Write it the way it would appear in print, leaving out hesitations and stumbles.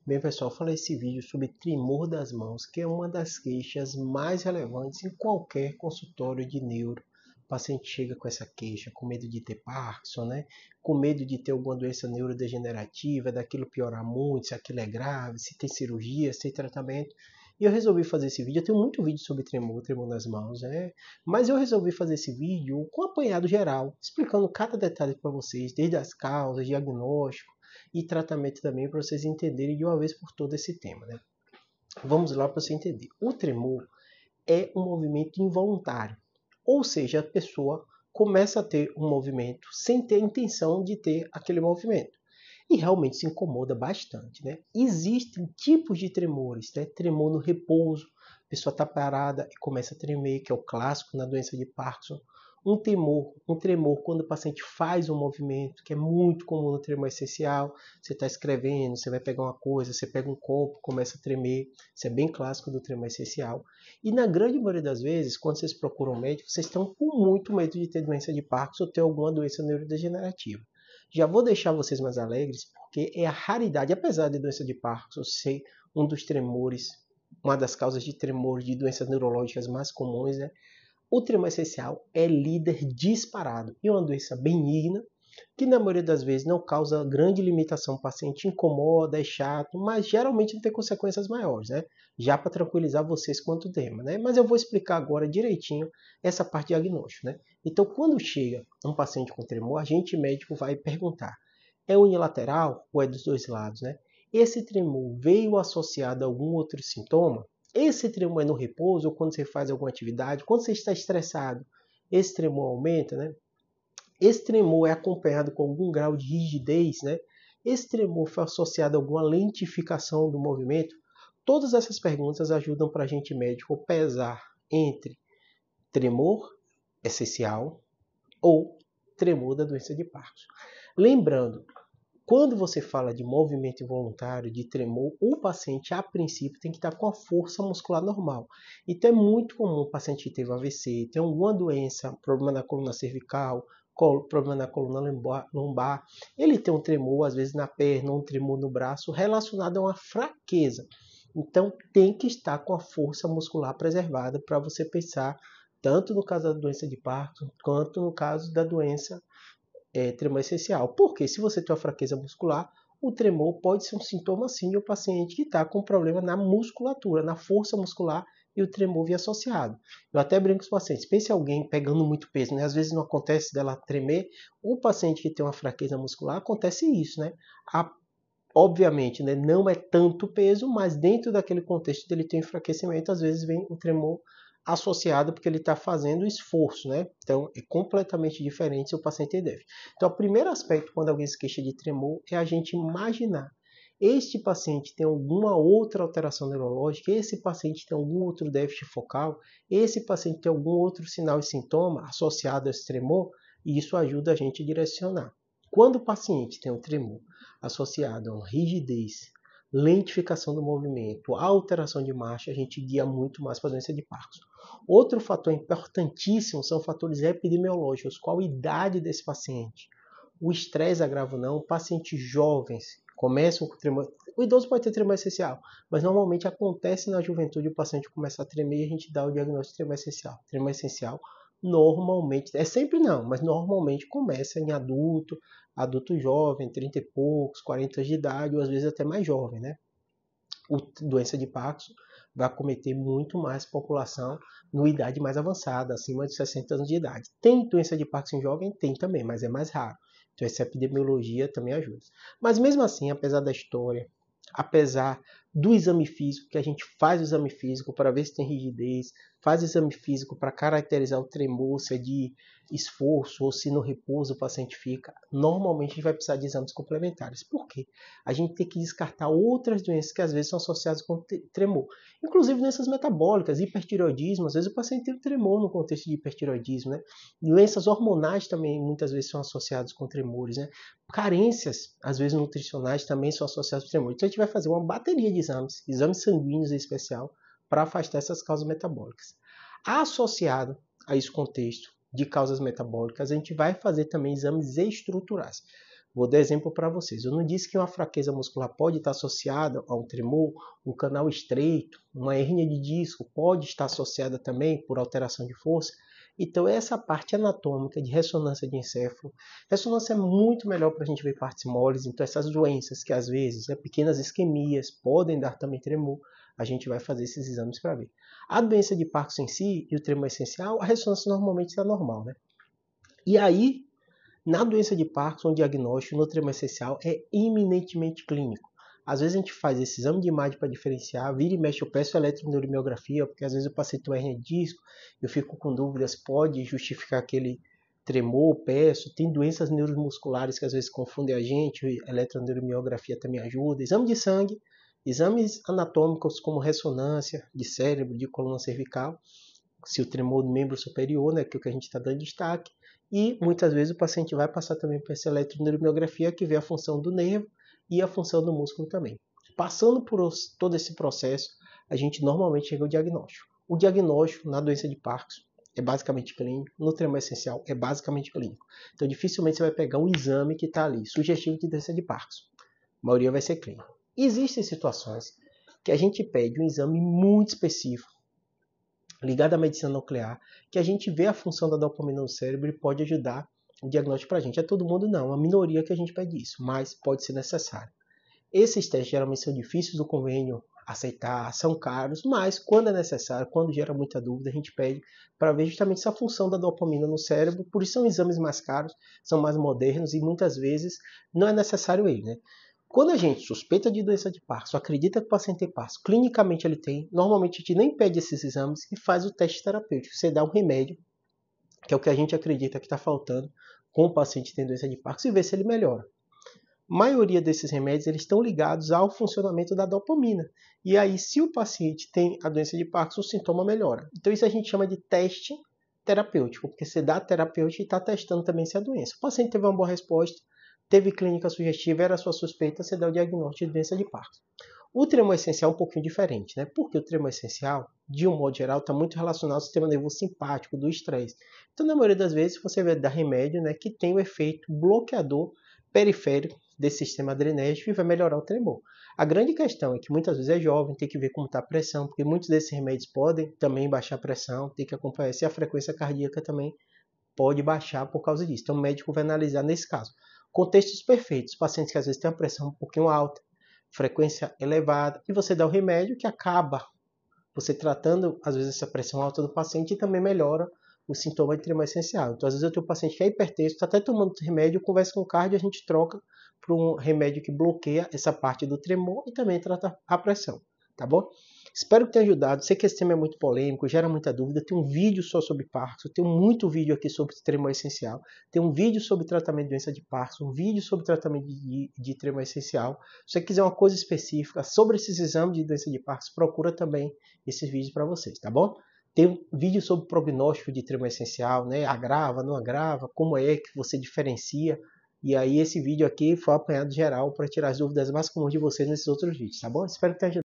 Bem, pessoal, falei esse vídeo sobre tremor das mãos, que é uma das queixas mais relevantes em qualquer consultório de neuro. O paciente chega com essa queixa, com medo de ter Parkinson, né? Com medo de ter alguma doença neurodegenerativa, daquilo piorar muito, se aquilo é grave, se tem cirurgia, se tem tratamento. E eu resolvi fazer esse vídeo. Eu tenho muito vídeo sobre tremor nas mãos, né? Mas eu resolvi fazer esse vídeo com um apanhado geral, explicando cada detalhe para vocês, desde as causas, diagnóstico e tratamento também, para vocês entenderem de uma vez por todas esse tema, né? Vamos lá para você entender. O tremor é um movimento involuntário, ou seja, a pessoa começa a ter um movimento sem ter a intenção de ter aquele movimento e realmente se incomoda bastante, né? Existem tipos de tremores, né? Tremor no repouso, a pessoa está parada e começa a tremer, que é o clássico na doença de Parkinson. Um tremor quando o paciente faz um movimento, que é muito comum no tremor essencial. Você está escrevendo, você vai pegar uma coisa, você pega um copo, começa a tremer. Isso é bem clássico do tremor essencial. E na grande maioria das vezes, quando vocês procuram um médico, vocês estão com muito medo de ter doença de Parkinson ou ter alguma doença neurodegenerativa. Já vou deixar vocês mais alegres, porque é a raridade, apesar de doença de Parkinson ser um dos tremores, uma das causas de tremor de doenças neurológicas mais comuns, né? O tremor essencial é líder disparado e é uma doença benigna, que na maioria das vezes não causa grande limitação, o paciente incomoda, é chato, mas geralmente não tem consequências maiores, né? Já para tranquilizar vocês quanto ao tema, né? Mas eu vou explicar agora direitinho essa parte diagnóstica, né? Então, quando chega um paciente com tremor, a gente médico vai perguntar: é unilateral ou é dos dois lados, né? Esse tremor veio associado a algum outro sintoma? Esse tremor é no repouso ou quando você faz alguma atividade? Quando você está estressado, esse tremor aumenta, né? Esse tremor é acompanhado com algum grau de rigidez, né? Esse tremor foi associado a alguma lentificação do movimento? Todas essas perguntas ajudam para a gente médico pesar entre tremor essencial ou tremor da doença de Parkinson. Lembrando, quando você fala de movimento involuntário, de tremor, o paciente, a princípio, tem que estar com a força muscular normal. Então, é muito comum o paciente que teve AVC, tem alguma doença, problema na coluna cervical, problema na coluna lombar, ele tem um tremor, às vezes, na perna, um tremor no braço, relacionado a uma fraqueza. Então, tem que estar com a força muscular preservada para você pensar, tanto no caso da doença de Parkinson, quanto no caso da doença tremor essencial. Porque se você tem uma fraqueza muscular, o tremor pode ser um sintoma sim de um paciente que está com problema na musculatura, na força muscular, e o tremor vir associado. Eu até brinco com os pacientes, pense em alguém pegando muito peso, né? Às vezes não acontece dela tremer, o paciente que tem uma fraqueza muscular, acontece isso, né? Obviamente, né, não é tanto peso, mas dentro daquele contexto dele tem enfraquecimento, às vezes vem o tremor associado porque ele está fazendo esforço, né? Então é completamente diferente se o paciente tem déficit. Então, o primeiro aspecto quando alguém se queixa de tremor é a gente imaginar: este paciente tem alguma outra alteração neurológica, esse paciente tem algum outro déficit focal, esse paciente tem algum outro sinal e sintoma associado a esse tremor, e isso ajuda a gente a direcionar. Quando o paciente tem um tremor associado a uma rigidez, lentificação do movimento, alteração de marcha, a gente guia muito mais para a doença de Parkinson. Outro fator importantíssimo são fatores epidemiológicos, qual a idade desse paciente. O estresse agrava ou não, pacientes jovens começam com tremor. O idoso pode ter tremor essencial, mas normalmente acontece na juventude o paciente começa a tremer e a gente dá o diagnóstico de tremor essencial. Tremor essencial normalmente, é sempre não, mas normalmente começa em adulto, adulto jovem, 30 e poucos, 40 anos de idade, ou às vezes até mais jovem, né? A doença de Parkinson vai acometer muito mais população numa idade mais avançada, acima de 60 anos de idade. Tem doença de Parkinson jovem? Tem também, mas é mais raro. Então essa epidemiologia também ajuda. Mas mesmo assim, apesar da história, apesar do exame físico, que a gente faz o exame físico para ver se tem rigidez, faz o exame físico para caracterizar o tremor, se é de esforço ou se no repouso o paciente fica, normalmente a gente vai precisar de exames complementares. Por quê? A gente tem que descartar outras doenças que às vezes são associadas com tremor. Inclusive doenças metabólicas, hipertireoidismo, às vezes o paciente tem tremor no contexto de hipertireoidismo, né? Doenças hormonais também muitas vezes são associadas com tremores, né? Carências, às vezes nutricionais, também são associadas com tremores. Então a gente vai fazer uma bateria de exames sanguíneos em especial, para afastar essas causas metabólicas. Associado a esse contexto de causas metabólicas, a gente vai fazer também exames estruturais. Vou dar exemplo para vocês. Eu não disse que uma fraqueza muscular pode estar associada a um tremor, um canal estreito, uma hérnia de disco pode estar associada também por alteração de força. Então, essa parte anatômica de ressonância de encéfalo, ressonância é muito melhor para a gente ver partes moles. Então, essas doenças que às vezes, pequenas isquemias, podem dar também tremor, a gente vai fazer esses exames para ver. A doença de Parkinson em si e o tremor essencial, a ressonância normalmente está normal, né? E aí, na doença de Parkinson, o diagnóstico no tremor essencial é eminentemente clínico. Às vezes a gente faz esse exame de imagem para diferenciar, vira e mexe, eu peço eletroneuromiografia, porque às vezes o paciente tem hernia de disco, eu fico com dúvidas, pode justificar aquele tremor, peço. Tem doenças neuromusculares que às vezes confundem a gente, a eletroneuromiografia também ajuda. Exame de sangue, exames anatômicos como ressonância de cérebro, de coluna cervical, se o tremor do membro superior, né, que é o que a gente está dando destaque, e muitas vezes o paciente vai passar também por essa eletroneuromiografia que vê a função do nervo e a função do músculo também. Passando por todo esse processo, a gente normalmente chega ao diagnóstico. O diagnóstico na doença de Parkinson é basicamente clínico, no tremor essencial é basicamente clínico. Então dificilmente você vai pegar um exame que está ali, sugestivo de doença de Parkinson. A maioria vai ser clínico. Existem situações que a gente pede um exame muito específico, ligado à medicina nuclear, que a gente vê a função da dopamina no cérebro e pode ajudar o diagnóstico para a gente. É todo mundo não, é uma minoria que a gente pede isso, mas pode ser necessário. Esses testes geralmente são difíceis do convênio aceitar, são caros, mas quando é necessário, quando gera muita dúvida, a gente pede para ver justamente essa função da dopamina no cérebro. Por isso são exames mais caros, são mais modernos e muitas vezes não é necessário ele, né? Quando a gente suspeita de doença de Parkinson, acredita que o paciente tem Parkinson, clinicamente ele tem, normalmente a gente nem pede esses exames e faz o teste terapêutico. Você dá um remédio, que é o que a gente acredita que está faltando com o paciente que tem doença de Parkinson, e vê se ele melhora. A maioria desses remédios eles estão ligados ao funcionamento da dopamina. E aí, se o paciente tem a doença de Parkinson, o sintoma melhora. Então isso a gente chama de teste terapêutico, porque você dá terapêutico e está testando também se é a doença. O paciente teve uma boa resposta, teve clínica sugestiva, era a sua suspeita, você dá o diagnóstico de doença de Parkinson. O tremor essencial é um pouquinho diferente, né? Porque o tremor essencial, de um modo geral, está muito relacionado ao sistema nervoso simpático, do estresse. Então, na maioria das vezes, você vai dar remédio, né, que tem o efeito bloqueador periférico desse sistema adrenérgico e vai melhorar o tremor. A grande questão é que muitas vezes é jovem, tem que ver como está a pressão, porque muitos desses remédios podem também baixar a pressão, tem que acompanhar se a frequência cardíaca também pode baixar por causa disso. Então, o médico vai analisar nesse caso. Contextos perfeitos, pacientes que às vezes têm uma pressão um pouquinho alta, frequência elevada, e você dá o remédio que acaba você tratando, às vezes, essa pressão alta do paciente e também melhora o sintoma de tremor essencial. Então, às vezes, eu tenho um paciente que é hipertenso, está até tomando remédio, conversa com o cardio, a gente troca para um remédio que bloqueia essa parte do tremor e também trata a pressão, tá bom? Espero que tenha ajudado. Sei que esse tema é muito polêmico, gera muita dúvida. Tem um vídeo só sobre Parkinson, tem muito vídeo aqui sobre tremor essencial, tem um vídeo sobre tratamento de doença de Parkinson, um vídeo sobre tratamento de tremor essencial. Se você quiser uma coisa específica sobre esses exames de doença de Parkinson, procura também esses vídeos para vocês, tá bom? Tem um vídeo sobre prognóstico de tremor essencial, né? Agrava, não agrava, como é que você diferencia. E aí esse vídeo aqui foi apanhado geral para tirar as dúvidas mais comuns de vocês nesses outros vídeos, tá bom? Espero que tenha ajudado.